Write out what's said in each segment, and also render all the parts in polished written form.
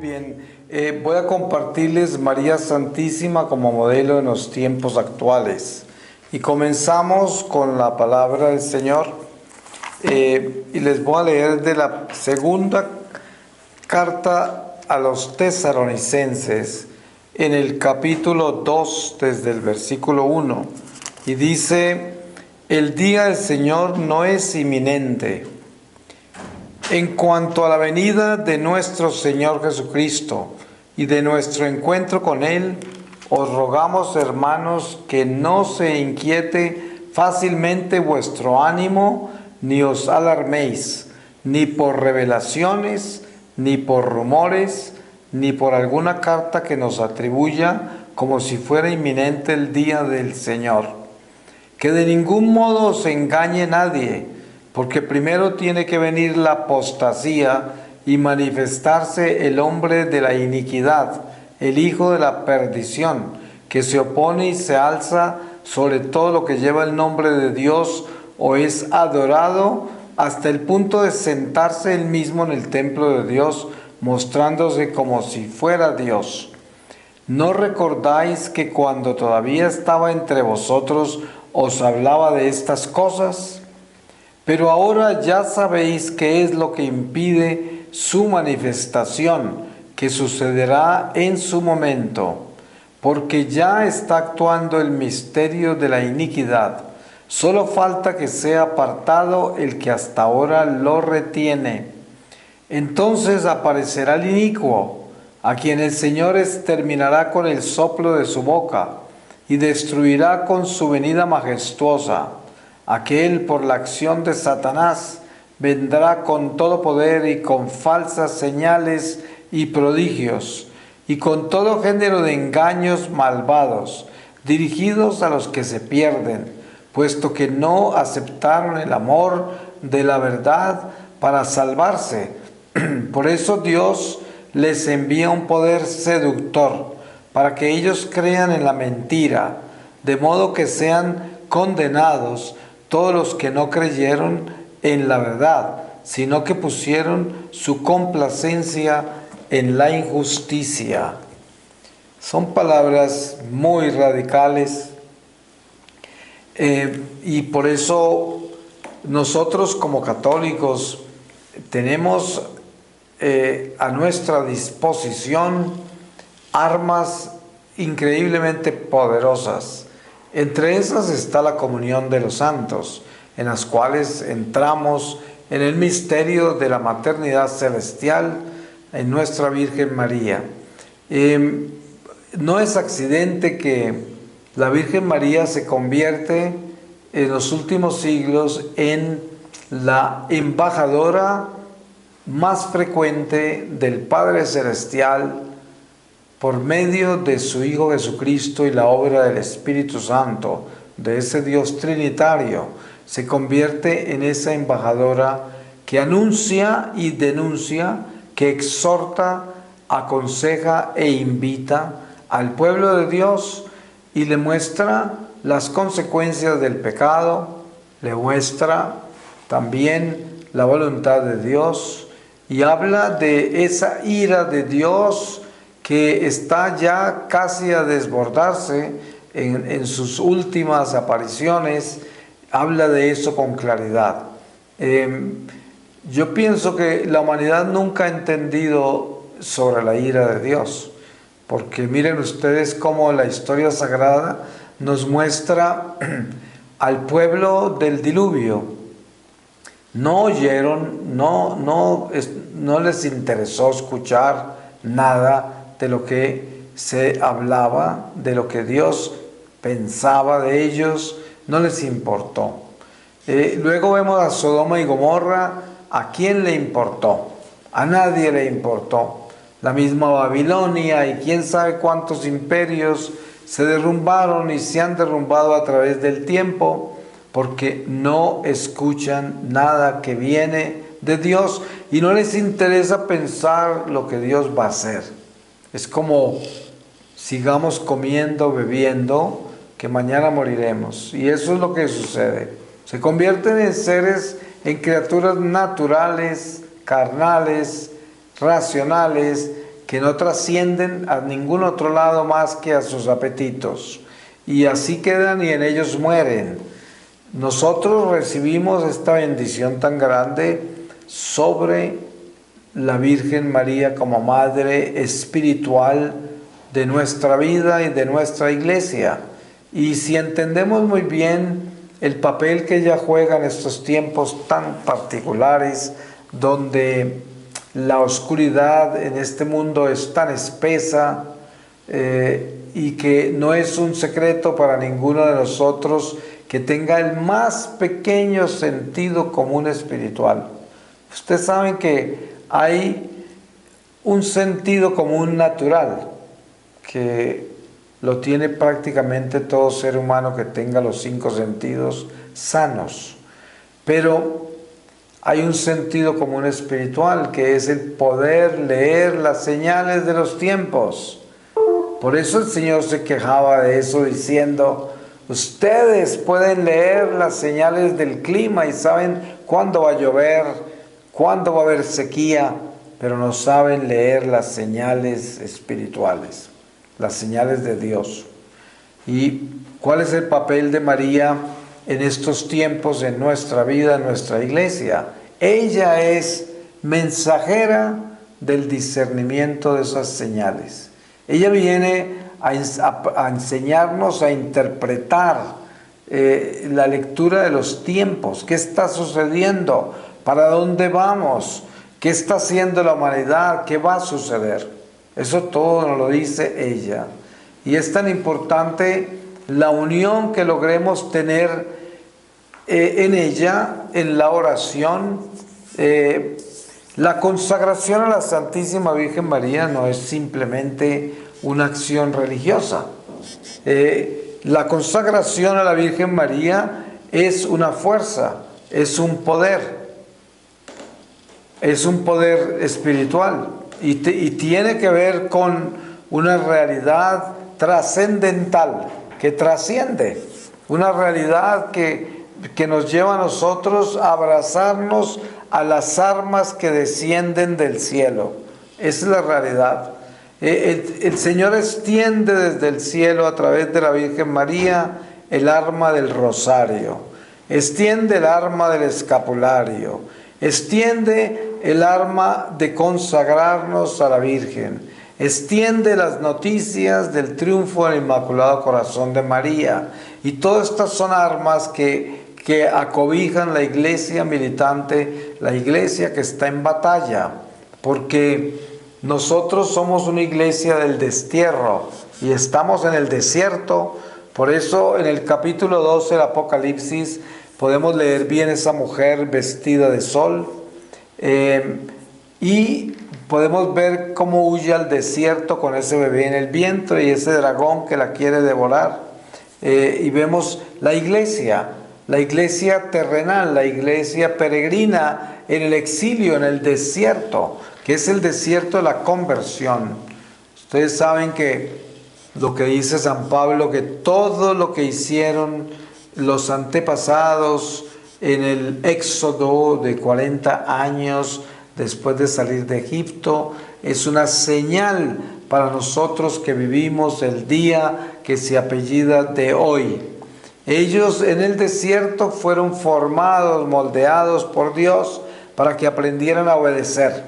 bien, voy a compartirles María Santísima como modelo en los tiempos actuales. Y comenzamos con la palabra del Señor. Y les voy a leer de la segunda carta a los Tesalonicenses, en el capítulo 2, desde el versículo 1. Y dice: el día del Señor no es inminente. En cuanto a la venida de nuestro Señor Jesucristo y de nuestro encuentro con Él, os rogamos, hermanos, que no se inquiete fácilmente vuestro ánimo, ni os alarméis, ni por revelaciones, ni por rumores, ni por alguna carta que nos atribuya como si fuera inminente el día del Señor. Que de ningún modo os engañe nadie, porque primero tiene que venir la apostasía y manifestarse el hombre de la iniquidad, el hijo de la perdición, que se opone y se alza sobre todo lo que lleva el nombre de Dios o es adorado, hasta el punto de sentarse él mismo en el templo de Dios, mostrándose como si fuera Dios. ¿No recordáis que cuando todavía estaba entre vosotros os hablaba de estas cosas? Pero ahora ya sabéis qué es lo que impide su manifestación, que sucederá en su momento, porque ya está actuando el misterio de la iniquidad. Solo falta que sea apartado el que hasta ahora lo retiene. Entonces aparecerá el inicuo, a quien el Señor exterminará con el soplo de su boca y destruirá con su venida majestuosa. Aquel, por la acción de Satanás, vendrá con todo poder y con falsas señales y prodigios, y con todo género de engaños malvados, dirigidos a los que se pierden, puesto que no aceptaron el amor de la verdad para salvarse. Por eso Dios les envía un poder seductor, para que ellos crean en la mentira, de modo que sean condenados todos los que no creyeron en la verdad, sino que pusieron su complacencia en la injusticia. Son palabras muy radicales, y por eso nosotros como católicos tenemos a nuestra disposición armas increíblemente poderosas. Entre esas está la comunión de los santos, en las cuales entramos en el misterio de la maternidad celestial en nuestra Virgen María. No es accidente que la Virgen María se convierte en los últimos siglos en la embajadora más frecuente del Padre Celestial por medio de su Hijo Jesucristo y la obra del Espíritu Santo, de ese Dios trinitario. Se convierte en esa embajadora que anuncia y denuncia, que exhorta, aconseja e invita al pueblo de Dios y le muestra las consecuencias del pecado, le muestra también la voluntad de Dios y habla de esa ira de Dios que está ya casi a desbordarse en sus últimas apariciones. Habla de eso con claridad. Yo pienso que la humanidad nunca ha entendido sobre la ira de Dios, porque miren ustedes cómo la historia sagrada nos muestra al pueblo del diluvio. No oyeron, no les interesó escuchar nada de lo que se hablaba, de lo que Dios pensaba de ellos, no les importó. Luego vemos a Sodoma y Gomorra. ¿A quién le importó? A nadie le importó. La misma Babilonia y quién sabe cuántos imperios se derrumbaron y se han derrumbado a través del tiempo, porque no escuchan nada que viene de Dios y no les interesa pensar lo que Dios va a hacer. Es como sigamos comiendo, bebiendo, que mañana moriremos. Y eso es lo que sucede. Se convierten en seres, en criaturas naturales, carnales, racionales, que no trascienden a ningún otro lado más que a sus apetitos, y así quedan y en ellos mueren. Nosotros recibimos esta bendición tan grande sobre la Virgen María como Madre espiritual de nuestra vida y de nuestra iglesia. Y si entendemos muy bien el papel que ella juega en estos tiempos tan particulares, donde la oscuridad en este mundo es tan espesa, y que no es un secreto para ninguno de nosotros que tenga el más pequeño sentido común espiritual. Ustedes saben que hay un sentido común natural que lo tiene prácticamente todo ser humano que tenga los 5 sentidos sanos, pero hay un sentido común espiritual que es el poder leer las señales de los tiempos. Por eso el Señor se quejaba de eso diciendo: ustedes pueden leer las señales del clima y saben cuándo va a llover, cuándo va a haber sequía, pero no saben leer las señales espirituales, las señales de Dios. ¿Y cuál es el papel de María en estos tiempos, en nuestra vida, en nuestra iglesia? Ella es mensajera del discernimiento de esas señales. Ella viene a enseñarnos a interpretar la lectura de los tiempos. ¿Qué está sucediendo? ¿Para dónde vamos? ¿Qué está haciendo la humanidad? ¿Qué va a suceder? Eso todo nos lo dice ella. Y es tan importante la unión que logremos tener en ella, en la oración. La consagración a la Santísima Virgen María no es simplemente una acción religiosa. La consagración a la Virgen María es una fuerza, es un poder espiritual y tiene que ver con una realidad trascendental, que trasciende, una realidad que nos lleva a nosotros a abrazarnos a las armas que descienden del cielo. Esa es la realidad. El Señor extiende desde el cielo a través de la Virgen María el arma del rosario, extiende el arma del escapulario, extiende el arma de consagrarnos a la Virgen, extiende las noticias del triunfo del Inmaculado Corazón de María. Y todas estas son armas que acobijan la iglesia militante, la iglesia que está en batalla, porque nosotros somos una iglesia del destierro y estamos en el desierto. Por eso en el capítulo 12 del Apocalipsis podemos leer bien esa mujer vestida de sol, y podemos ver cómo huye al desierto con ese bebé en el vientre y ese dragón que la quiere devorar. Y vemos la iglesia terrenal, la iglesia peregrina en el exilio, en el desierto, que es el desierto de la conversión. Ustedes saben que lo que dice San Pablo, que todo lo que hicieron los antepasados en el éxodo de 40 años después de salir de Egipto, es una señal para nosotros que vivimos el día que se apellida de hoy. Ellos en el desierto fueron formados, moldeados por Dios para que aprendieran a obedecer,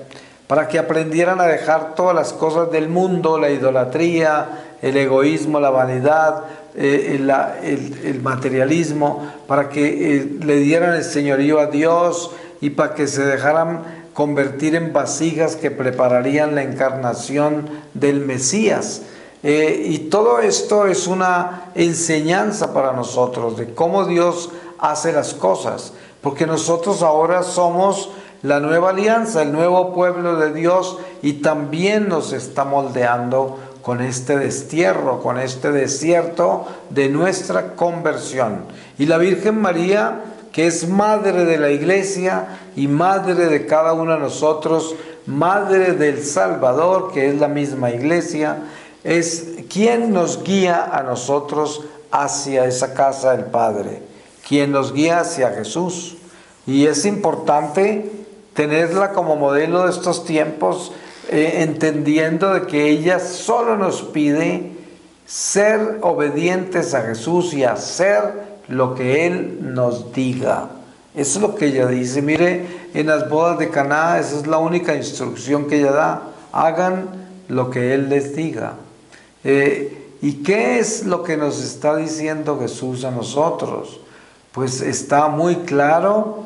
para que aprendieran a dejar todas las cosas del mundo, la idolatría, el egoísmo, la vanidad, el materialismo, para que le dieran el señorío a Dios y para que se dejaran convertir en vasijas que prepararían la encarnación del Mesías. Y todo esto es una enseñanza para nosotros de cómo Dios hace las cosas, porque nosotros ahora somos la nueva alianza, el nuevo pueblo de Dios, y también nos está moldeando con este destierro, con este desierto de nuestra conversión. Y la Virgen María, que es madre de la iglesia y madre de cada uno de nosotros, madre del Salvador, que es la misma iglesia, es quien nos guía a nosotros hacia esa casa del Padre, quien nos guía hacia Jesús. Y es importante tenerla como modelo de estos tiempos, entendiendo de que ella solo nos pide ser obedientes a Jesús y hacer lo que Él nos diga. Eso es lo que ella dice. Mire, en las bodas de Caná, esa es la única instrucción que ella da. Hagan lo que Él les diga. ¿Y qué es lo que nos está diciendo Jesús a nosotros? Pues está muy claro,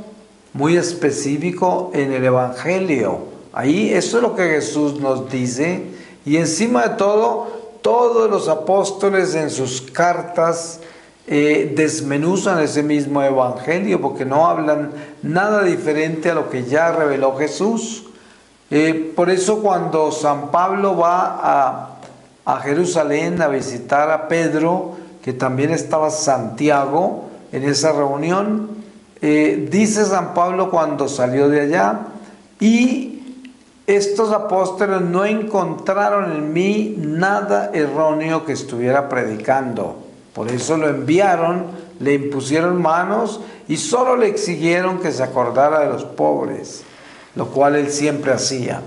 muy específico en el Evangelio. Ahí eso es lo que Jesús nos dice. Y encima de todo, todos los apóstoles en sus cartas desmenuzan ese mismo Evangelio, porque no hablan nada diferente a lo que ya reveló Jesús. Por eso cuando San Pablo va a Jerusalén a visitar a Pedro, que también estaba Santiago en esa reunión, dice San Pablo cuando salió de allá: y estos apóstoles no encontraron en mí nada erróneo que estuviera predicando. Por eso lo enviaron, le impusieron manos y solo le exigieron que se acordara de los pobres, lo cual él siempre hacía,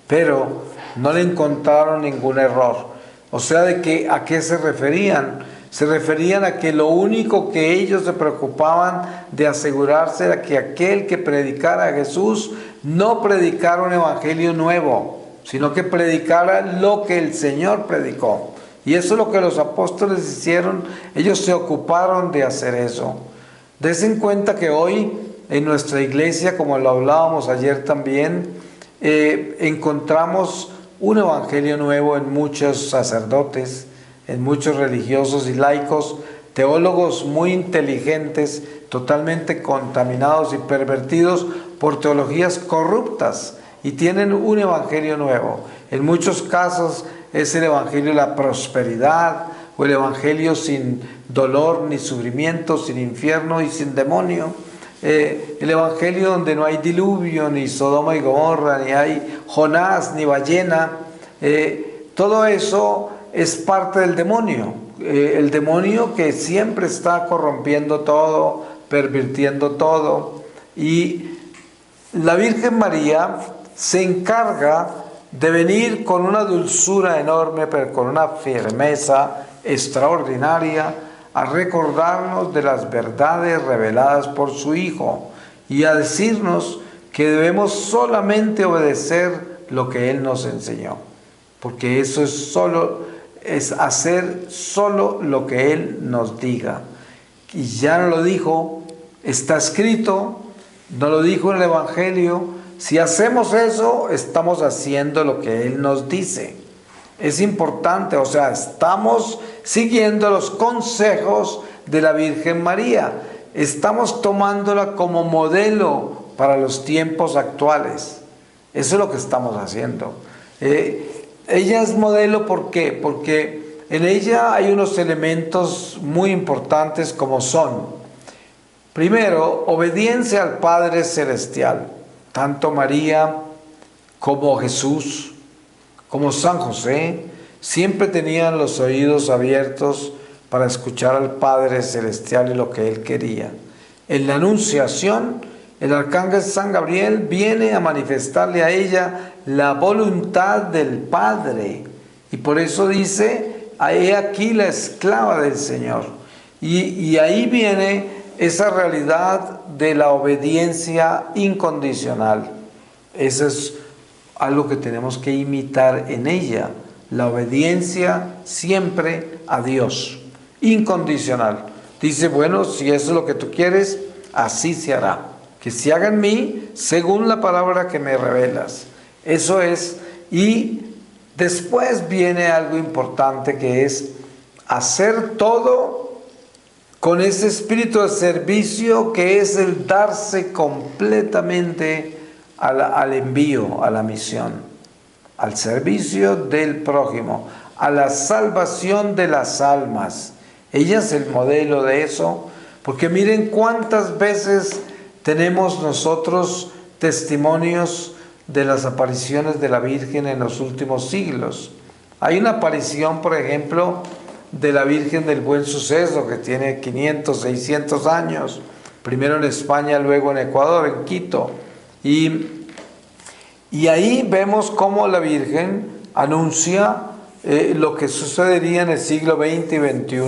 pero no le encontraron ningún error. O sea, ¿a qué se referían? Se referían a que lo único que ellos se preocupaban de asegurarse era que aquel que predicara a Jesús no predicara un evangelio nuevo, sino que predicara lo que el Señor predicó. Y eso es lo que los apóstoles hicieron. Ellos se ocuparon de hacer eso. Des en cuenta que hoy en nuestra iglesia, como lo hablábamos ayer también, encontramos un evangelio nuevo en muchos sacerdotes, en muchos religiosos y laicos, teólogos muy inteligentes, totalmente contaminados y pervertidos por teologías corruptas, y tienen un evangelio nuevo. En muchos casos es el evangelio de la prosperidad, o el evangelio sin dolor ni sufrimiento, sin infierno y sin demonio. El evangelio donde no hay diluvio, ni Sodoma y Gomorra, ni hay Jonás, ni ballena. Todo eso es parte del demonio. El demonio que siempre está corrompiendo todo, pervirtiendo todo. Y la Virgen María se encarga de venir con una dulzura enorme, pero con una firmeza extraordinaria, a recordarnos de las verdades reveladas por su Hijo y a decirnos que debemos solamente obedecer lo que Él nos enseñó, porque eso es hacer solo lo que Él nos diga. Y ya nos lo dijo, está escrito, nos lo dijo en el Evangelio. Si hacemos eso, estamos haciendo lo que Él nos dice. Es importante, o sea, estamos siguiendo los consejos de la Virgen María. Estamos tomándola como modelo para los tiempos actuales. Eso es lo que estamos haciendo. Ella es modelo, ¿por qué? Porque en ella hay unos elementos muy importantes, como son: primero, obediencia al Padre Celestial. Tanto María como Jesús, como San José, siempre tenían los oídos abiertos para escuchar al Padre Celestial y lo que Él quería. En la Anunciación, el arcángel San Gabriel viene a manifestarle a ella la voluntad del Padre. Y por eso dice: he aquí la esclava del Señor. Y ahí viene esa realidad de la obediencia incondicional. Eso es algo que tenemos que imitar en ella. La obediencia siempre a Dios, incondicional. Dice: bueno, si eso es lo que tú quieres, así se hará. Que se haga en mí según la palabra que me revelas. Eso es. Y después viene algo importante, que es hacer todo con ese espíritu de servicio, que es el darse completamente al envío, a la misión, al servicio del prójimo, a la salvación de las almas. Ella es el modelo de eso, porque miren cuántas veces tenemos nosotros testimonios de las apariciones de la Virgen en los últimos siglos. Hay una aparición, por ejemplo, de la Virgen del Buen Suceso, que tiene 500, 600 años, primero en España, luego en Ecuador, en Quito. Y Y ahí vemos cómo la Virgen anuncia lo que sucedería en el siglo XX y XXI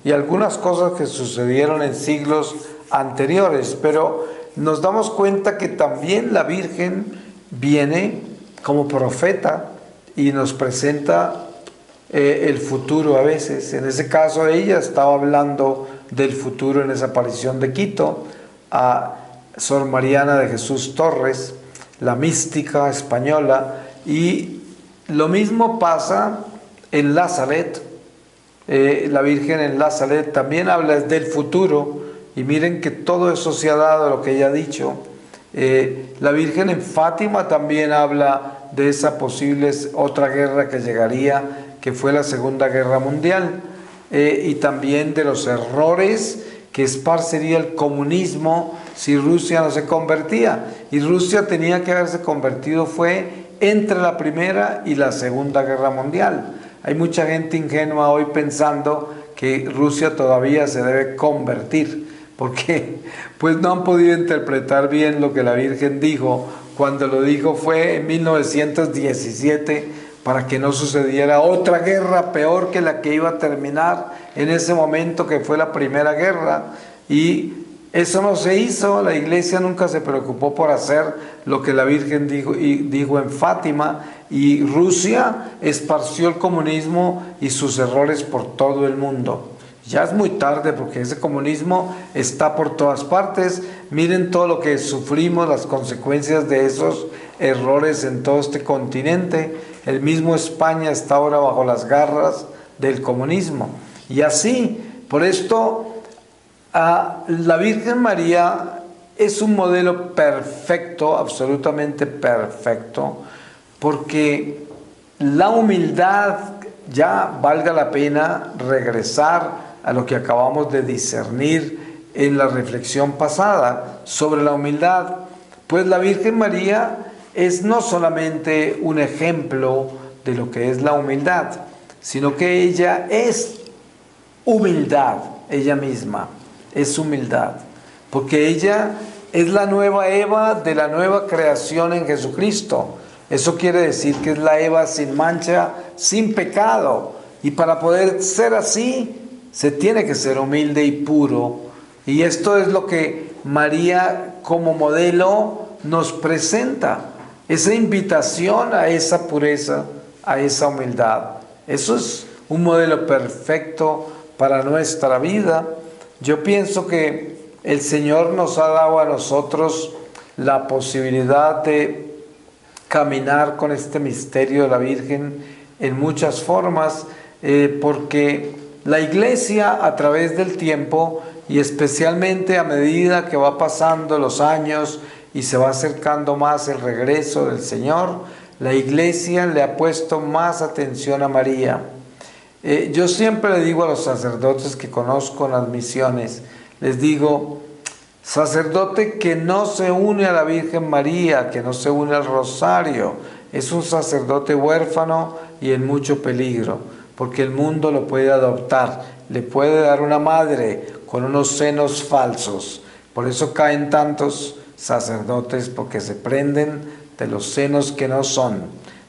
y algunas cosas que sucedieron en siglos anteriores, pero nos damos cuenta que también la Virgen viene como profeta y nos presenta el futuro a veces. En ese caso ella estaba hablando del futuro en esa aparición de Quito a Sor Mariana de Jesús Torres, la mística española, y lo mismo pasa en Nazaret. La Virgen en Nazaret también habla del futuro, y miren que todo eso se ha dado, lo que ella ha dicho. La Virgen en Fátima también habla de esa posible otra guerra que llegaría, que fue la Segunda Guerra Mundial, y también de los errores que esparcería el comunismo si Rusia no se convertía. Y Rusia tenía que haberse convertido fue entre la Primera y la Segunda Guerra Mundial. Hay mucha gente ingenua hoy pensando que Rusia todavía se debe convertir, porque pues no han podido interpretar bien lo que la Virgen dijo. Cuando lo dijo fue en 1917, para que no sucediera otra guerra peor que la que iba a terminar en ese momento, que fue la Primera Guerra. Y eso no se hizo. La Iglesia nunca se preocupó por hacer lo que la Virgen dijo en Fátima, y Rusia esparció el comunismo y sus errores por todo el mundo. Ya es muy tarde, porque ese comunismo está por todas partes. Miren todo lo que sufrimos, las consecuencias de esos errores en todo este continente. El mismo España está ahora bajo las garras del comunismo. Y así, por esto, la Virgen María es un modelo perfecto, absolutamente perfecto, porque la humildad, ya valga la pena regresar a lo que acabamos de discernir en la reflexión pasada sobre la humildad, pues la Virgen María es no solamente un ejemplo de lo que es la humildad, sino que ella es humildad, ella misma es humildad, porque ella es la nueva Eva de la nueva creación en Jesucristo. Eso quiere decir que es la Eva sin mancha, sin pecado, y para poder ser así se tiene que ser humilde y puro. Y esto es lo que María como modelo nos presenta, esa invitación a esa pureza, a esa humildad. Eso es un modelo perfecto para nuestra vida. Yo pienso que el Señor nos ha dado a nosotros la posibilidad de caminar con este misterio de la Virgen en muchas formas, porque la Iglesia a través del tiempo, y especialmente a medida que va pasando los años y se va acercando más el regreso del Señor, la Iglesia le ha puesto más atención a María. Yo siempre le digo a los sacerdotes que conozco en las misiones, les digo: sacerdote que no se une a la Virgen María, que no se une al rosario, es un sacerdote huérfano y en mucho peligro, porque el mundo lo puede adoptar, le puede dar una madre con unos senos falsos. Por eso caen tantos sacerdotes, porque se prenden de los senos que no son,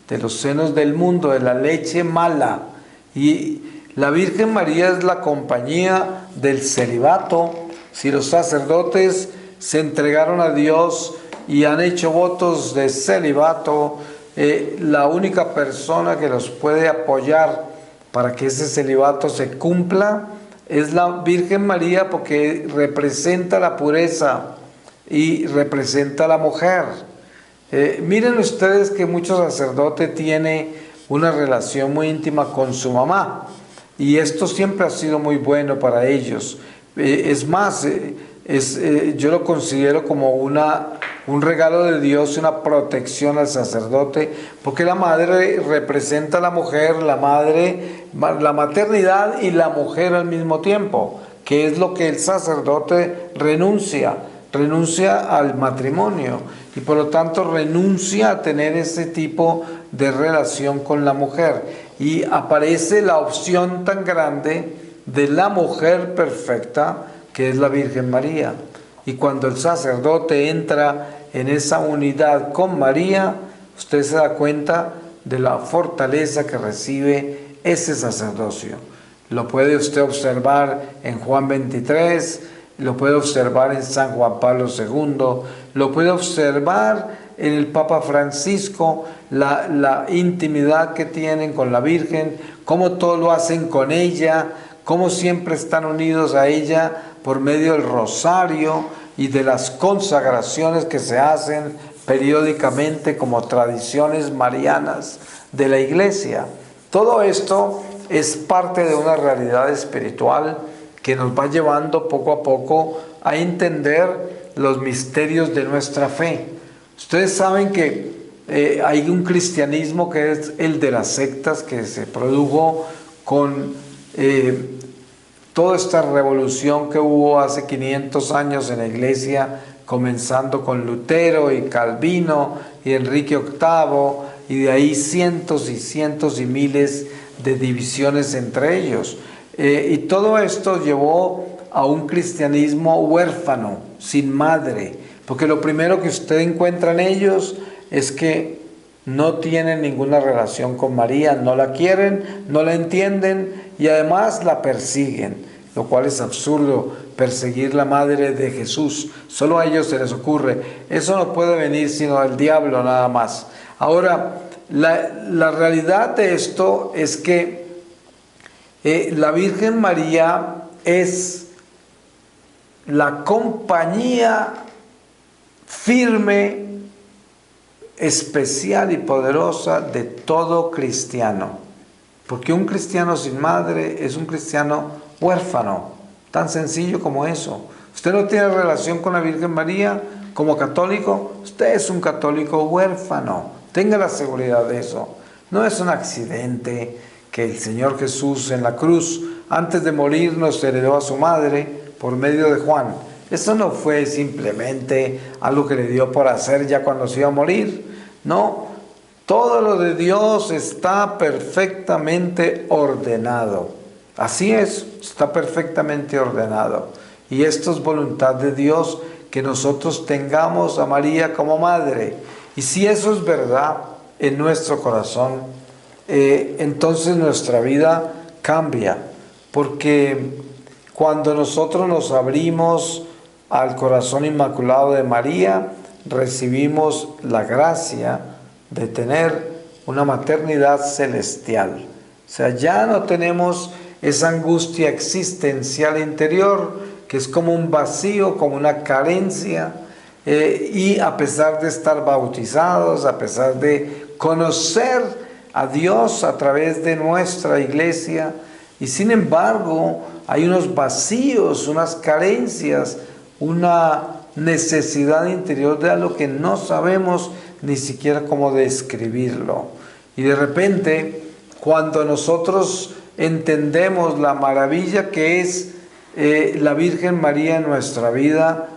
de los senos del mundo, de la leche mala. Y la Virgen María es la compañía del celibato. Si los sacerdotes se entregaron a Dios y han hecho votos de celibato, la única persona que los puede apoyar para que ese celibato se cumpla es la Virgen María, porque representa la pureza y representa a la mujer. Miren ustedes que muchos sacerdotes tienen una relación muy íntima con su mamá, y esto siempre ha sido muy bueno para ellos. Es más, yo lo considero como un regalo de Dios, una protección al sacerdote, porque la madre representa a la mujer, la maternidad y la mujer al mismo tiempo, que es lo que el sacerdote renuncia al matrimonio, y por lo tanto renuncia a tener ese tipo de relación con la mujer, y aparece la opción tan grande de la mujer perfecta, que es la Virgen María. Y cuando el sacerdote entra en esa unidad con María, usted se da cuenta de la fortaleza que recibe ese sacerdocio. Lo puede usted observar en Juan 23, lo puede observar en San Juan Pablo II, lo puede observar en el Papa Francisco, la intimidad que tienen con la Virgen, cómo todo lo hacen con ella, cómo siempre están unidos a ella por medio del rosario y de las consagraciones que se hacen periódicamente como tradiciones marianas de la Iglesia. Todo esto es parte de una realidad espiritual que nos va llevando poco a poco a entender los misterios de nuestra fe. Ustedes saben que hay un cristianismo que es el de las sectas, que se produjo con toda esta revolución que hubo hace 500 años en la Iglesia, comenzando con Lutero y Calvino y Enrique VIII, y de ahí cientos y cientos y miles de divisiones entre ellos. Y todo esto llevó a un cristianismo huérfano, sin madre, porque lo primero que usted encuentra en ellos es que no tienen ninguna relación con María, no la quieren, no la entienden y además la persiguen, lo cual es absurdo, perseguir la madre de Jesús. Solo a ellos se les ocurre. Eso no puede venir sino del diablo nada más. Ahora, la realidad de esto es que la Virgen María es la compañía firme, especial y poderosa de todo cristiano. Porque un cristiano sin madre es un cristiano huérfano, tan sencillo como eso. Usted no tiene relación con la Virgen María como católico, usted es un católico huérfano. Tenga la seguridad de eso. No es un accidente que el Señor Jesús en la cruz, antes de morir, nos heredó a su madre por medio de Juan. Eso no fue simplemente algo que le dio por hacer ya cuando se iba a morir. No, todo lo de Dios está perfectamente ordenado. Así es, está perfectamente ordenado. Y esto es voluntad de Dios, que nosotros tengamos a María como madre. Y si eso es verdad en nuestro corazón, entonces nuestra vida cambia. Porque cuando nosotros nos abrimos al corazón inmaculado de María, recibimos la gracia de tener una maternidad celestial. O sea, ya no tenemos esa angustia existencial interior, que es como un vacío, como una carencia, y a pesar de estar bautizados, a pesar de conocer a Dios a través de nuestra iglesia, y sin embargo hay unos vacíos, unas carencias, una necesidad interior de algo que no sabemos ni siquiera cómo describirlo. Y de repente, cuando nosotros entendemos la maravilla que es la Virgen María en nuestra vida,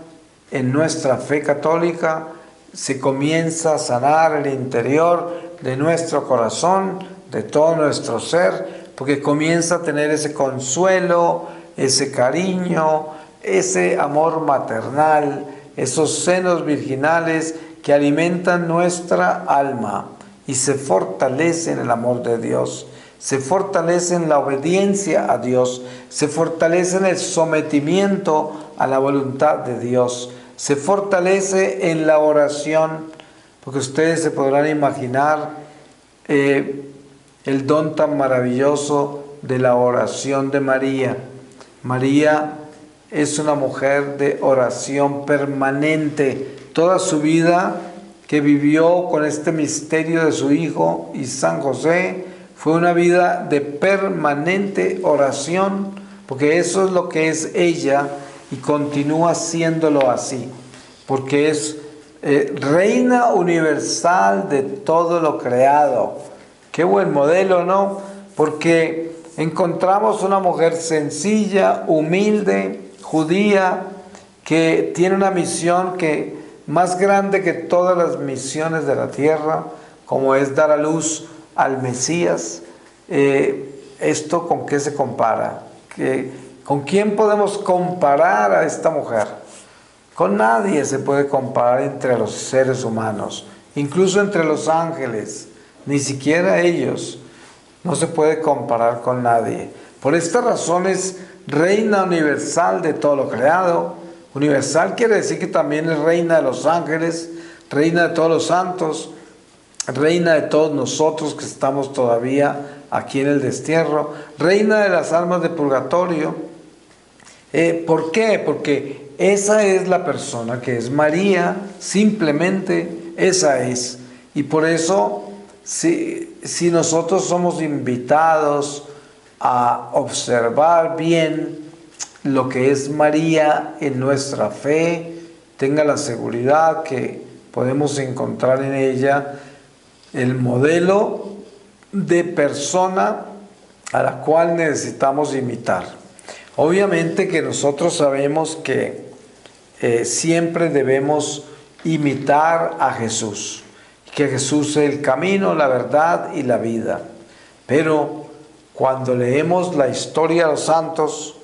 en nuestra fe católica, se comienza a sanar el interior de nuestro corazón, de todo nuestro ser, porque comienza a tener ese consuelo, ese cariño, ese amor maternal, esos senos virginales que alimentan nuestra alma y se fortalece en el amor de Dios, se fortalece en la obediencia a Dios, se fortalece en el sometimiento a la voluntad de Dios, se fortalece en la oración, porque ustedes se podrán imaginar el don tan maravilloso de la oración de María. María es una mujer de oración permanente. Toda su vida que vivió con este misterio de su Hijo y San José fue una vida de permanente oración, porque eso es lo que es ella y continúa siéndolo así, porque es reina universal de todo lo creado. Qué buen modelo, ¿no? Porque encontramos una mujer sencilla, humilde, judía, que tiene una misión que más grande que todas las misiones de la tierra, como es dar a luz al Mesías. ¿Esto con qué se compara? ¿Con quién podemos comparar a esta mujer? Con nadie se puede comparar entre los seres humanos. incluso entre los ángeles, ni siquiera ellos. No se puede comparar con nadie. Por esta razón es reina universal de todo lo creado. Universal quiere decir que también es reina de los ángeles, reina de todos los santos, reina de todos nosotros que estamos todavía aquí en el destierro, reina de las almas de purgatorio. ¿Por qué? Porque esa es la persona que es María, simplemente esa es. Y por eso, si nosotros somos invitados a observar bien lo que es María en nuestra fe, tenga la seguridad que podemos encontrar en ella el modelo de persona a la cual necesitamos imitar. Obviamente que nosotros sabemos que siempre debemos imitar a Jesús, que Jesús es el camino, la verdad y la vida. Pero cuando leemos la historia de los santos,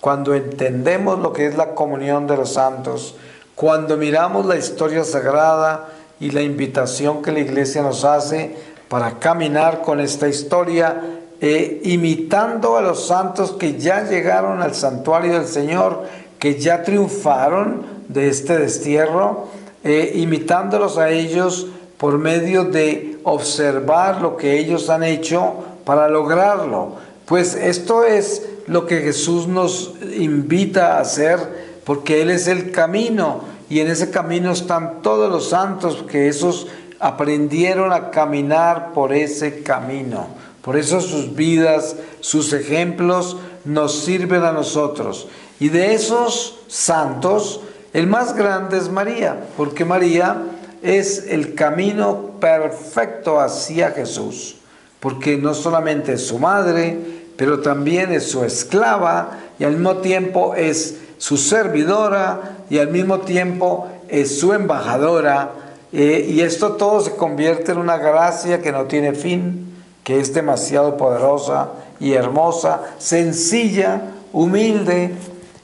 cuando entendemos lo que es la comunión de los santos, cuando miramos la historia sagrada y la invitación que la Iglesia nos hace para caminar con esta historia, imitando a los santos que ya llegaron al santuario del Señor, que ya triunfaron de este destierro, imitándolos a ellos por medio de observar lo que ellos han hecho para lograrlo. Pues esto es lo que Jesús nos invita a hacer, porque Él es el camino, y en ese camino están todos los santos, que esos aprendieron a caminar por ese camino. Por eso sus vidas, sus ejemplos nos sirven a nosotros. Y de esos santos, el más grande es María, porque María es el camino perfecto hacia Jesús, porque no solamente es su madre, pero también es su esclava, y al mismo tiempo es su servidora, y al mismo tiempo es su embajadora, y esto todo se convierte en una gracia que no tiene fin, que es demasiado poderosa y hermosa, sencilla, humilde,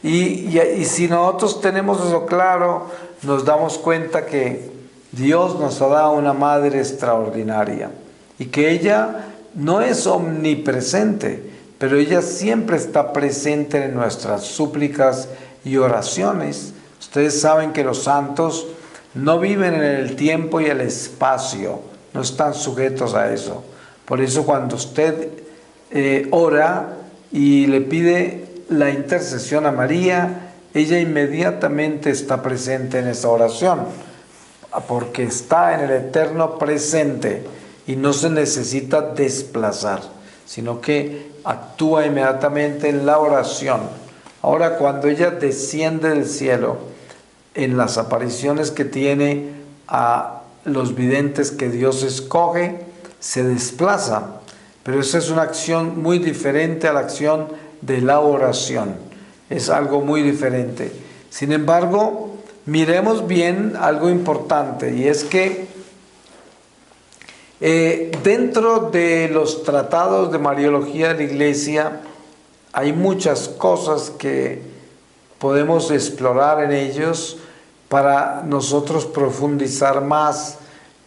y si nosotros tenemos eso claro, nos damos cuenta que Dios nos ha dado una madre extraordinaria, y que ella no es omnipresente, pero ella siempre está presente en nuestras súplicas y oraciones. Ustedes saben que los santos no viven en el tiempo y el espacio, no están sujetos a eso. Por eso cuando usted ora y le pide la intercesión a María, ella inmediatamente está presente en esa oración, porque está en el eterno presente y no se necesita desplazar, sino que actúa inmediatamente en la oración. Ahora, cuando ella desciende del cielo, en las apariciones que tiene a los videntes que Dios escoge, se desplaza, pero esa es una acción muy diferente a la acción de la oración, es algo muy diferente. Sin embargo, miremos bien algo importante, y es que dentro de los tratados de Mariología de la Iglesia hay muchas cosas que podemos explorar en ellos para nosotros profundizar más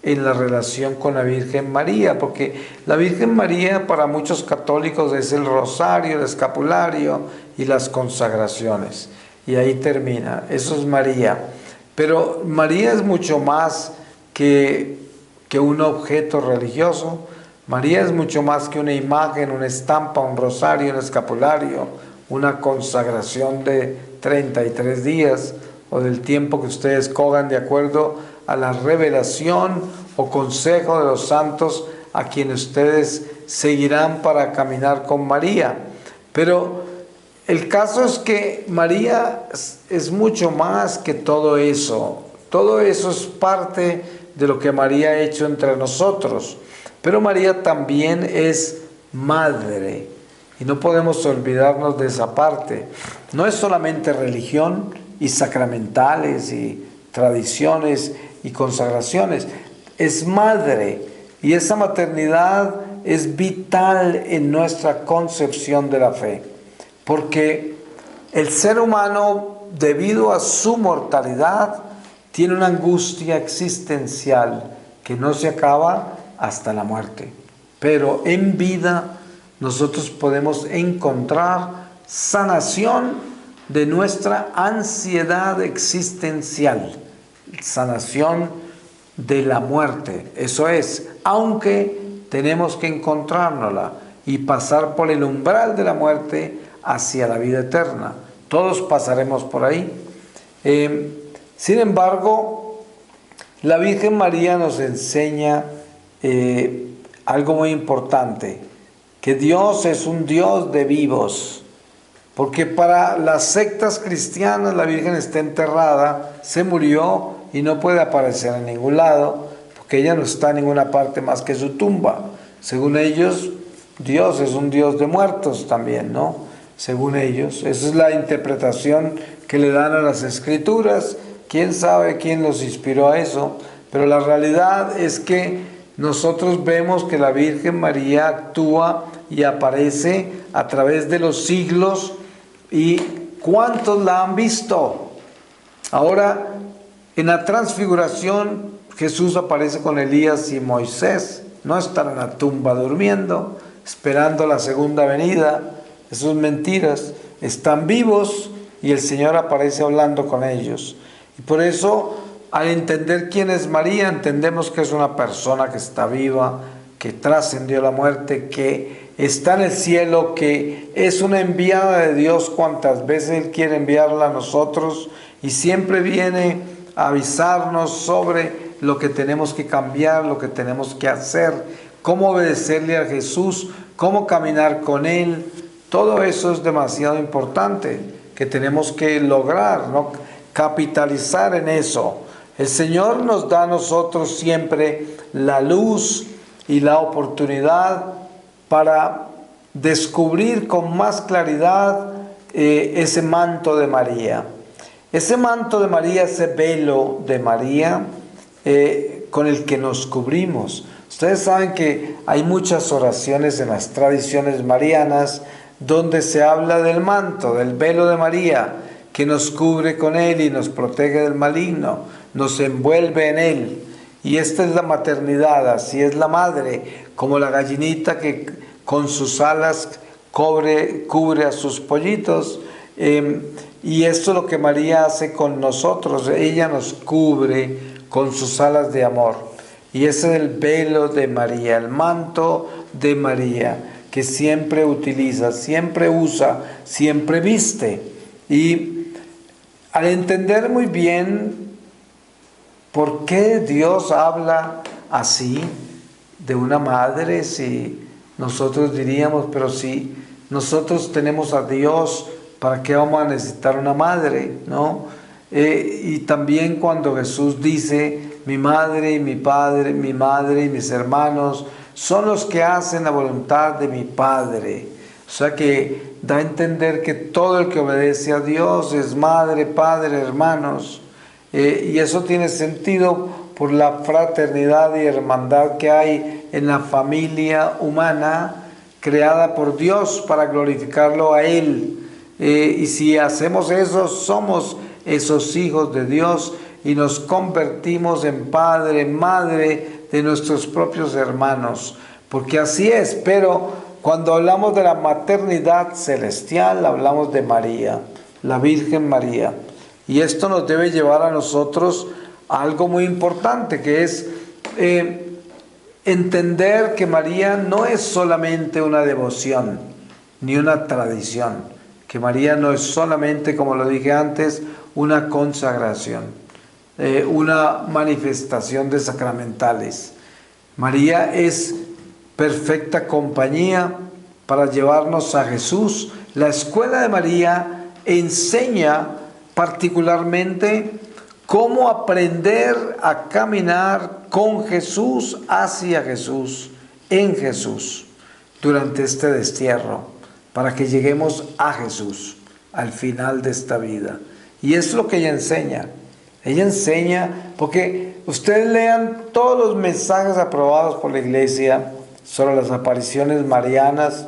en la relación con la Virgen María, porque la Virgen María para muchos católicos es el rosario, el escapulario y las consagraciones, y ahí termina, eso es María. Pero María es mucho más que un objeto religioso. María es mucho más que una imagen, una estampa, un rosario, un escapulario, una consagración de 33 días o del tiempo que ustedes cojan de acuerdo a la revelación o consejo de los santos a quienes ustedes seguirán para caminar con María. Pero el caso es que María es mucho más que todo eso. Todo eso es parte de lo que María ha hecho entre nosotros. Pero María también es madre, y no podemos olvidarnos de esa parte. No es solamente religión y sacramentales y tradiciones y consagraciones, es madre, y esa maternidad es vital en nuestra concepción de la fe, porque el ser humano, debido a su mortalidad, tiene una angustia existencial que no se acaba hasta la muerte. Pero en vida nosotros podemos encontrar sanación de nuestra ansiedad existencial, sanación de la muerte. Eso es, aunque tenemos que encontrárnosla y pasar por el umbral de la muerte hacia la vida eterna. Todos pasaremos por ahí. Sin embargo, la Virgen María nos enseña algo muy importante, que Dios es un Dios de vivos, porque para las sectas cristianas la Virgen está enterrada, se murió y no puede aparecer en ningún lado, porque ella no está en ninguna parte más que su tumba. Según ellos, Dios es un Dios de muertos también, ¿no? Según ellos, esa es la interpretación que le dan a las Escrituras. Quién sabe quién los inspiró a eso, pero la realidad es que nosotros vemos que la Virgen María actúa y aparece a través de los siglos. ¿Y cuántos la han visto? Ahora, en la transfiguración, Jesús aparece con Elías y Moisés. No están en la tumba durmiendo, esperando la segunda venida. Eso es mentiras. Están vivos y el Señor aparece hablando con ellos. Y por eso, al entender quién es María, entendemos que es una persona que está viva, que trascendió la muerte, que está en el cielo, que es una enviada de Dios cuantas veces Él quiere enviarla a nosotros, y siempre viene a avisarnos sobre lo que tenemos que cambiar, lo que tenemos que hacer, cómo obedecerle a Jesús, cómo caminar con Él. Todo eso es demasiado importante, que tenemos que lograr, ¿no? Capitalizar en eso. El Señor nos da a nosotros siempre la luz y la oportunidad para descubrir con más claridad ese manto de María. Ese manto de María, ese velo de María con el que nos cubrimos. Ustedes saben que hay muchas oraciones en las tradiciones marianas donde se habla del manto, del velo de María, que nos cubre con él y nos protege del maligno, nos envuelve en él. Y esta es la maternidad, así es la madre, como la gallinita que con sus alas cubre a sus pollitos. Y esto es lo que María hace con nosotros, ella nos cubre con sus alas de amor. Y ese es el velo de María, el manto de María, que siempre utiliza, siempre usa, siempre viste. Y al entender muy bien por qué Dios habla así de una madre, si nosotros diríamos, pero si nosotros tenemos a Dios, ¿para qué vamos a necesitar una madre? ¿No? Y también cuando Jesús dice, mi madre y mi padre, mi madre y mis hermanos son los que hacen la voluntad de mi Padre. O sea que da a entender que todo el que obedece a Dios es madre, padre, hermanos. Y eso tiene sentido por la fraternidad y hermandad que hay en la familia humana creada por Dios para glorificarlo a Él. Y si hacemos eso, somos esos hijos de Dios y nos convertimos en padre, madre de nuestros propios hermanos, porque así es. Pero cuando hablamos de la maternidad celestial, hablamos de María, la Virgen María, y esto nos debe llevar a nosotros a algo muy importante, que es entender que María no es solamente una devoción ni una tradición, que María no es solamente, como lo dije antes, una consagración, una manifestación de sacramentales. María es perfecta compañía para llevarnos a Jesús. La escuela de María enseña particularmente cómo aprender a caminar con Jesús, hacia Jesús, en Jesús, durante este destierro, para que lleguemos a Jesús al final de esta vida. Y es lo que ella enseña. Ella enseña, porque ustedes lean todos los mensajes aprobados por la Iglesia sobre las apariciones marianas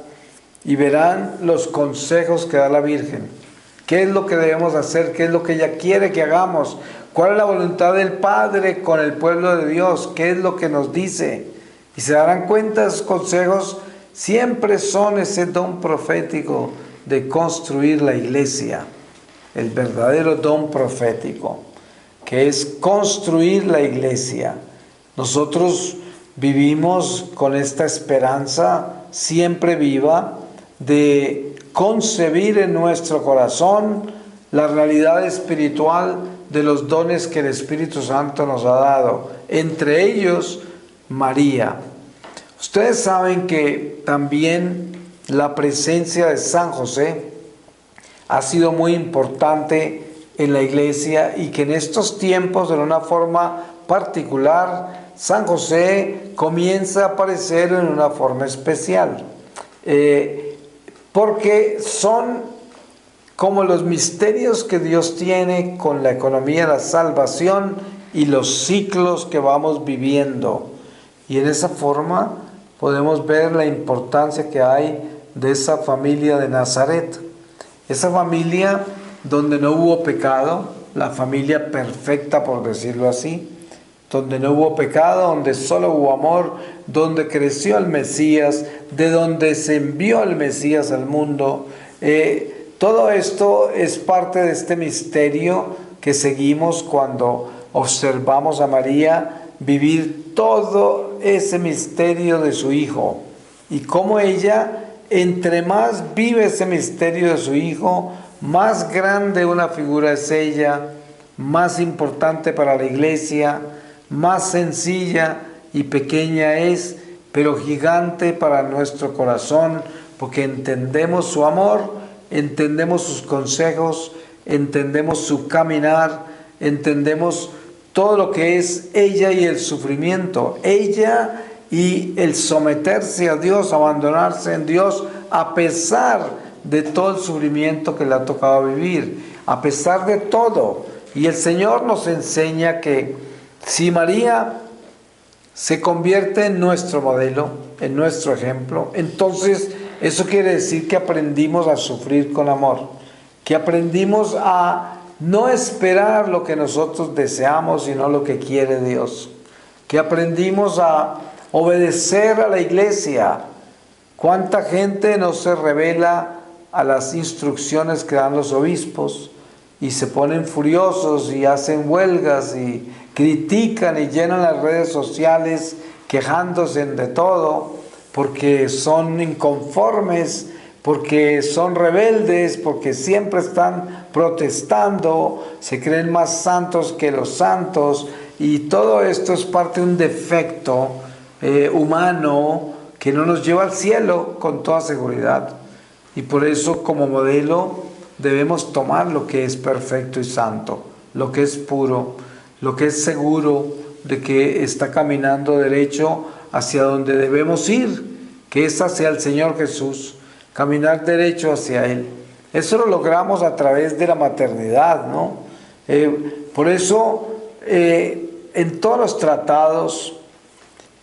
y verán los consejos que da la Virgen, qué es lo que debemos hacer, qué es lo que ella quiere que hagamos, cuál es la voluntad del Padre con el pueblo de Dios, qué es lo que nos dice. Y se darán cuenta, esos consejos siempre son ese don profético de construir la iglesia, el verdadero don profético, que es construir la iglesia. Nosotros vivimos con esta esperanza siempre viva de concebir en nuestro corazón la realidad espiritual de los dones que el Espíritu Santo nos ha dado, entre ellos María. Ustedes saben que también la presencia de San José ha sido muy importante en la iglesia y que en estos tiempos, de una forma particular, San José comienza a aparecer en una forma especial, porque son como los misterios que Dios tiene con la economía de la salvación y los ciclos que vamos viviendo. Y en esa forma podemos ver la importancia que hay de esa familia de Nazaret. Esa familia donde no hubo pecado, la familia perfecta por decirlo así, donde no hubo pecado, donde solo hubo amor, donde creció el Mesías, de donde se envió el Mesías al mundo. Todo esto es parte de este misterio que seguimos cuando observamos a María vivir todo ese misterio de su Hijo. Y cómo ella, entre más vive ese misterio de su Hijo, más grande una figura es ella, más importante para la iglesia, más sencilla y pequeña es, pero gigante para nuestro corazón, porque entendemos su amor, entendemos sus consejos, entendemos su caminar, entendemos todo lo que es ella y el sufrimiento, ella y el someterse a Dios, abandonarse en Dios, a pesar de todo el sufrimiento que le ha tocado vivir, a pesar de todo. Y el Señor nos enseña que si María se convierte en nuestro modelo, en nuestro ejemplo, entonces eso quiere decir que aprendimos a sufrir con amor, que aprendimos a no esperar lo que nosotros deseamos, sino lo que quiere Dios, que aprendimos a obedecer a la iglesia. ¿Cuánta gente no se revela a las instrucciones que dan los obispos y se ponen furiosos y hacen huelgas y critican y llenan las redes sociales quejándose de todo porque son inconformes, porque son rebeldes, porque siempre están protestando, se creen más santos que los santos, y todo esto es parte de un defecto humano que no nos lleva al cielo con toda seguridad. Y por eso, como modelo, debemos tomar lo que es perfecto y santo, lo que es puro, lo que es seguro de que está caminando derecho hacia donde debemos ir, que es hacia el Señor Jesús, caminar derecho hacia Él. Eso lo logramos a través de la maternidad, ¿no? Por eso, en todos los tratados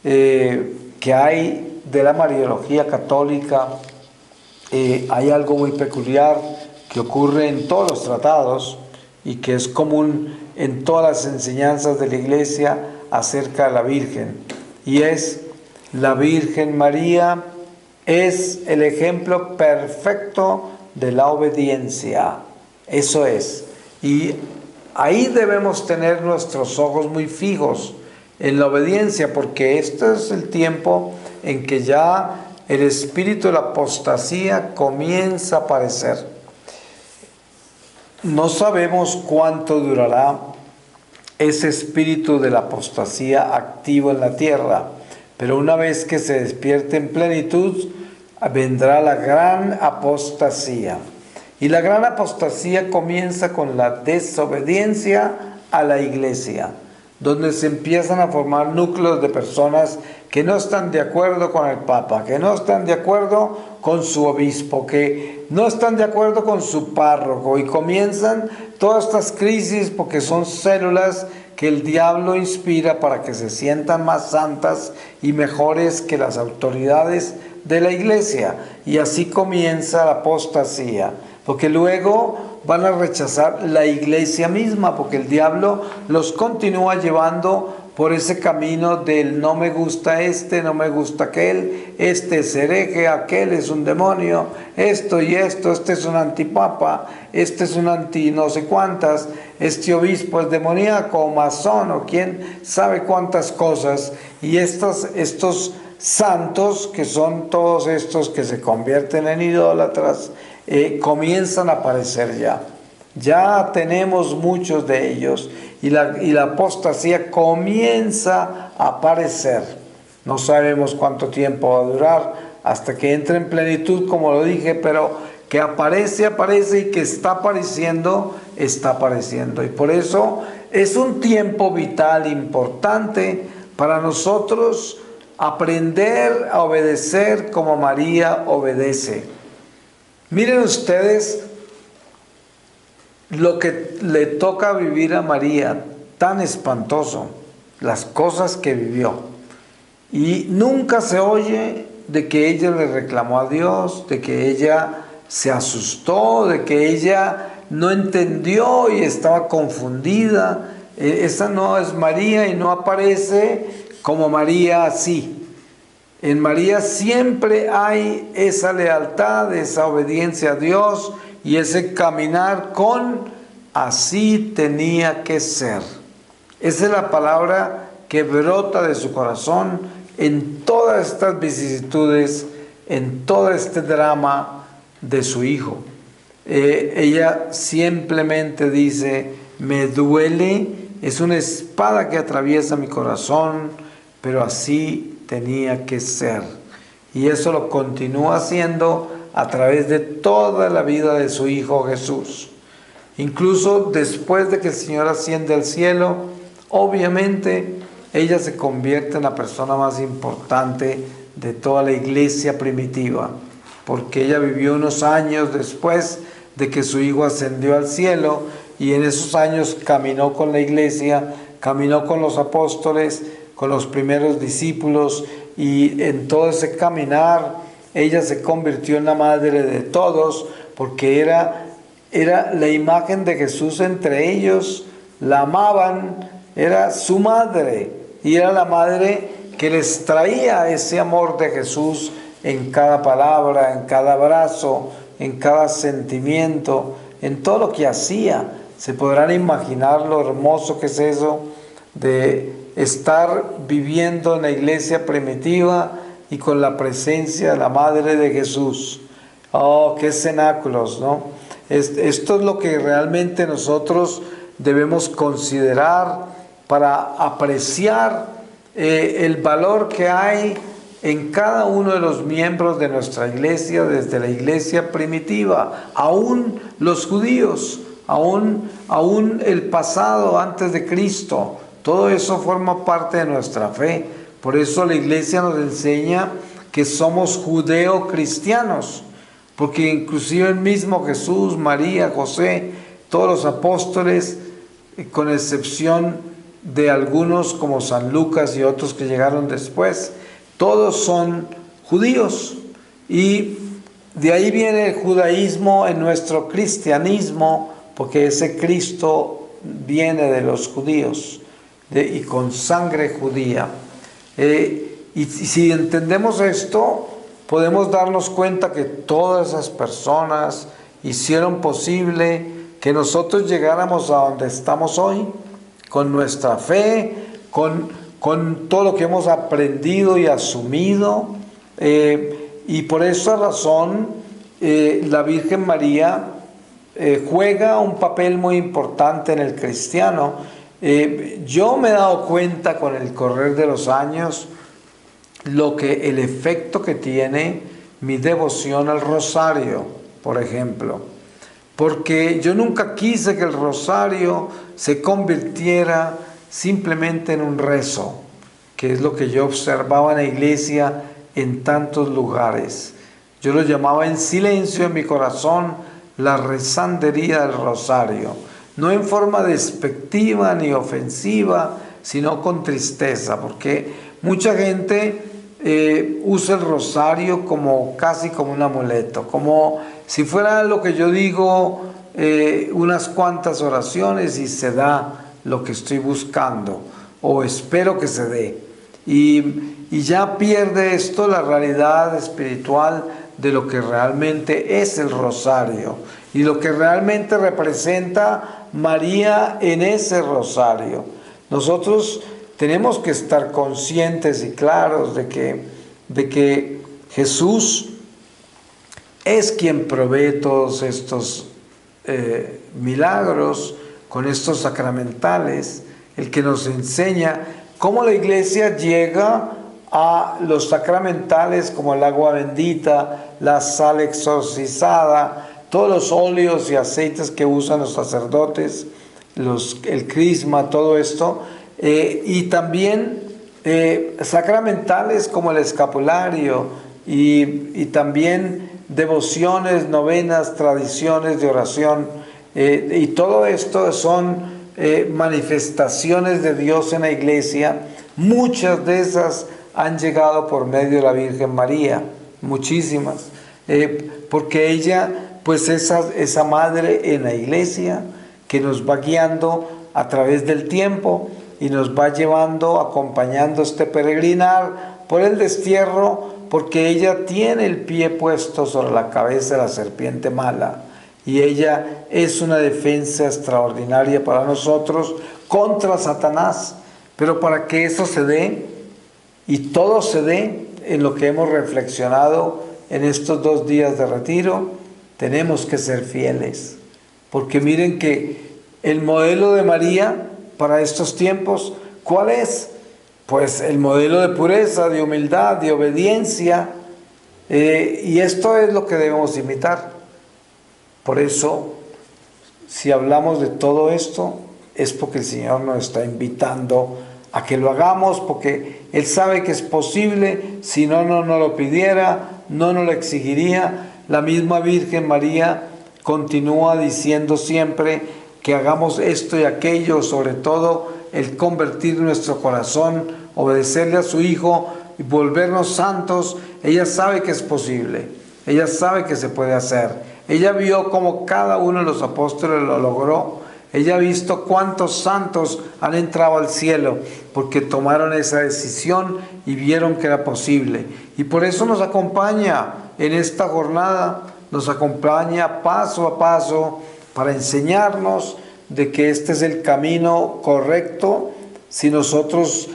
que hay de la Mariología católica, hay algo muy peculiar que ocurre en todos los tratados y que es común en todas las enseñanzas de la Iglesia acerca de la Virgen, y es: la Virgen María es el ejemplo perfecto de la obediencia. Eso es. Y ahí debemos tener nuestros ojos muy fijos en la obediencia, porque este es el tiempo en que ya el espíritu de la apostasía comienza a aparecer. No sabemos cuánto durará ese espíritu de la apostasía activo en la tierra, pero una vez que se despierte en plenitud, vendrá la gran apostasía. Y la gran apostasía comienza con la desobediencia a la iglesia, donde se empiezan a formar núcleos de personas que no están de acuerdo con el Papa, que no están de acuerdo con su obispo, que no están de acuerdo con su párroco, y comienzan todas estas crisis porque son células que el diablo inspira para que se sientan más santas y mejores que las autoridades de la iglesia, y así comienza la apostasía. porque luego van a rechazar la iglesia misma, porque el diablo los continúa llevando por ese camino del no me gusta este, no me gusta aquel, este es hereje, aquel es un demonio, esto y esto, este es un antipapa, este es un anti no sé cuántas, este obispo es demoníaco o masón o quién sabe cuántas cosas. Y estos santos, que son todos estos que se convierten en idólatras, comienzan a aparecer ya. Ya tenemos muchos de ellos y la apostasía comienza a aparecer. No sabemos cuánto tiempo va a durar hasta que entre en plenitud, como lo dije, pero que aparece y que está apareciendo. Y por eso es un tiempo vital, importante para nosotros aprender a obedecer como María obedece. Miren ustedes lo que le toca vivir a María, tan espantoso, las cosas que vivió. Y nunca se oye de que ella le reclamó a Dios, de que ella se asustó, de que ella no entendió y estaba confundida. Esa no es María y no aparece como María así. En María siempre hay esa lealtad, esa obediencia a Dios y ese caminar con así tenía que ser. Esa es la palabra que brota de su corazón en todas estas vicisitudes, en todo este drama de su hijo. Ella simplemente dice, me duele, es una espada que atraviesa mi corazón, pero así tenía que ser. Y eso lo continúa haciendo a través de toda la vida de su Hijo Jesús. Incluso después de que el Señor asciende al cielo, obviamente ella se convierte en la persona más importante de toda la iglesia primitiva, porque ella vivió unos años después de que su Hijo ascendió al cielo, y en esos años caminó con la iglesia, caminó con los apóstoles, con los primeros discípulos, y en todo ese caminar ella se convirtió en la madre de todos, porque era la imagen de Jesús entre ellos, la amaban, era su madre, y era la madre que les traía ese amor de Jesús en cada palabra, en cada abrazo, en cada sentimiento, en todo lo que hacía. Se podrán imaginar lo hermoso que es eso de estar viviendo en la iglesia primitiva y con la presencia de la Madre de Jesús. Oh, qué cenáculos, ¿no? Esto es lo que realmente nosotros debemos considerar para apreciar el valor que hay en cada uno de los miembros de nuestra iglesia, desde la iglesia primitiva, aún los judíos, aún el pasado antes de Cristo. Todo eso forma parte de nuestra fe. Por eso la iglesia nos enseña que somos judeo-cristianos, porque inclusive el mismo Jesús, María, José, todos los apóstoles, con excepción de algunos como San Lucas y otros que llegaron después, todos son judíos. Y de ahí viene el judaísmo en nuestro cristianismo, porque ese Cristo viene de los judíos y con sangre judía. Y si entendemos esto, podemos darnos cuenta que todas esas personas hicieron posible que nosotros llegáramos a donde estamos hoy, con nuestra fe, con todo lo que hemos aprendido y asumido. Y por esa razón, la Virgen María juega un papel muy importante en el cristiano. Yo me he dado cuenta con el correr de los años el efecto que tiene mi devoción al rosario, por ejemplo, porque yo nunca quise que el rosario se convirtiera simplemente en un rezo, que es lo que yo observaba en la iglesia en tantos lugares. Yo lo llamaba en silencio en mi corazón la rezandería del rosario, no en forma despectiva ni ofensiva, sino con tristeza, porque mucha gente usa el rosario casi como un amuleto, como si fuera lo que yo digo, unas cuantas oraciones y se da lo que estoy buscando o espero que se dé. Y ya pierde esto la realidad espiritual de lo que realmente es el rosario y lo que realmente representa María en ese rosario. Nosotros tenemos que estar conscientes y claros de que Jesús es quien provee todos estos milagros con estos sacramentales, el que nos enseña cómo la iglesia llega a los sacramentales como el agua bendita, la sal exorcizada, todos los óleos y aceites que usan los sacerdotes, el crisma, todo esto, y también sacramentales como el escapulario y también devociones, novenas, tradiciones de oración, y todo esto son manifestaciones de Dios en la iglesia. Muchas de esas han llegado por medio de la Virgen María, muchísimas, porque ella pues esa madre en la iglesia que nos va guiando a través del tiempo y nos va llevando, acompañando este peregrinar por el destierro, porque ella tiene el pie puesto sobre la cabeza de la serpiente mala y ella es una defensa extraordinaria para nosotros contra Satanás. Pero para que eso se dé y todo se dé en lo que hemos reflexionado en estos 2 días de retiro, tenemos que ser fieles, porque miren que el modelo de María para estos tiempos, ¿cuál es? Pues el modelo de pureza, de humildad, de obediencia, y esto es lo que debemos imitar. Por eso, si hablamos de todo esto, es porque el Señor nos está invitando a que lo hagamos, porque Él sabe que es posible. Si no nos lo pidiera, no nos lo exigiría. La misma Virgen María continúa diciendo siempre que hagamos esto y aquello, sobre todo el convertir nuestro corazón, obedecerle a su Hijo y volvernos santos. Ella sabe que es posible, ella sabe que se puede hacer. Ella vio cómo cada uno de los apóstoles lo logró. Ella ha visto cuántos santos han entrado al cielo porque tomaron esa decisión y vieron que era posible. Y por eso nos acompaña en esta jornada, nos acompaña paso a paso para enseñarnos de que este es el camino correcto si nosotros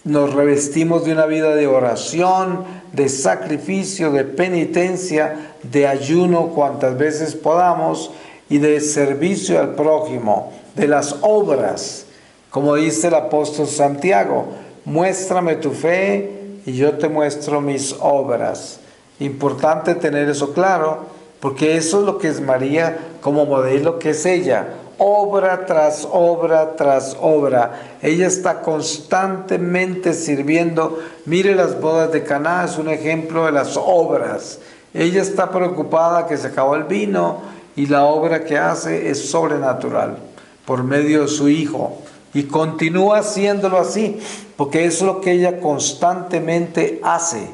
nos revestimos de una vida de oración, de sacrificio, de penitencia, de ayuno cuantas veces podamos y de servicio al prójimo, de las obras, como dice el apóstol Santiago: muéstrame tu fe y yo te muestro mis obras. Importante tener eso claro, porque eso es lo que es María como modelo, que es ella. Obra tras obra tras obra. Ella está constantemente sirviendo. Mire las bodas de Caná, es un ejemplo de las obras. Ella está preocupada que se acabó el vino y la obra que hace es sobrenatural por medio de su Hijo. Y continúa haciéndolo así, porque es lo que ella constantemente hace.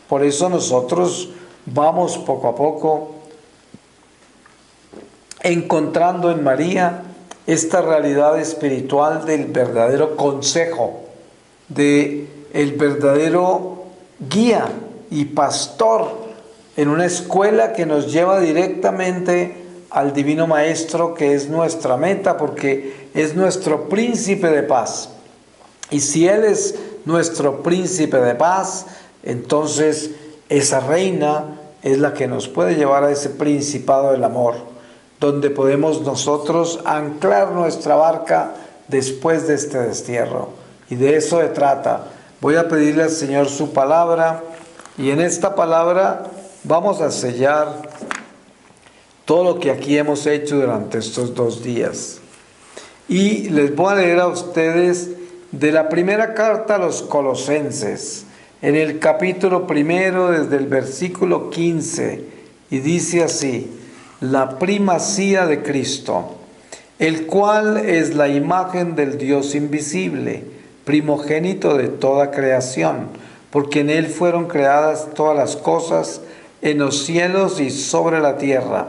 Por eso nosotros vamos poco a poco encontrando en María esta realidad espiritual del verdadero consejo, del verdadero guía y pastor en una escuela que nos lleva directamente al Divino Maestro, que es nuestra meta, porque es nuestro príncipe de paz. Y si Él es nuestro príncipe de paz, entonces esa reina es la que nos puede llevar a ese principado del amor, donde podemos nosotros anclar nuestra barca después de este destierro. Y de eso se trata. Voy a pedirle al Señor su palabra, y en esta palabra vamos a sellar todo lo que aquí hemos hecho durante estos 2 días. Y les voy a leer a ustedes de la primera carta a los Colosenses, en el capítulo 1, desde el versículo 15, y dice así: la primacía de Cristo, el cual es la imagen del Dios invisible, primogénito de toda creación, porque en Él fueron creadas todas las cosas, en los cielos y sobre la tierra,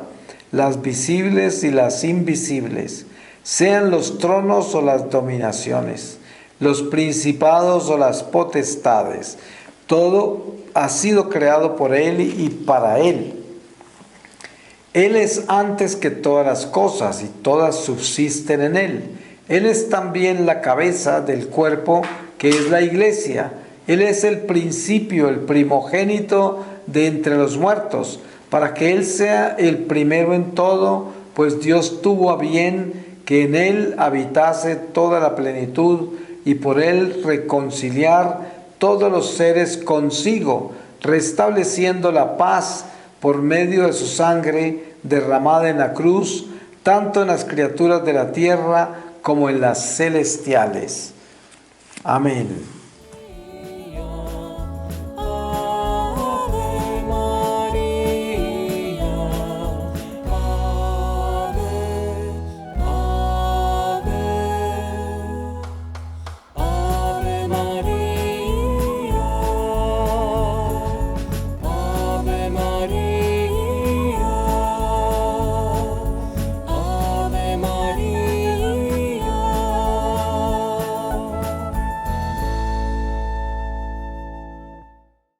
las visibles y las invisibles, sean los tronos o las dominaciones, los principados o las potestades. Todo ha sido creado por Él y para Él. Él es antes que todas las cosas y todas subsisten en Él. Él es también la cabeza del cuerpo que es la iglesia. Él es el principio, el primogénito de entre los muertos, para que Él sea el primero en todo, pues Dios tuvo a bien que en Él habitase toda la plenitud y por Él reconciliar todos los seres consigo, restableciendo la paz por medio de su sangre derramada en la cruz, tanto en las criaturas de la tierra como en las celestiales. Amén.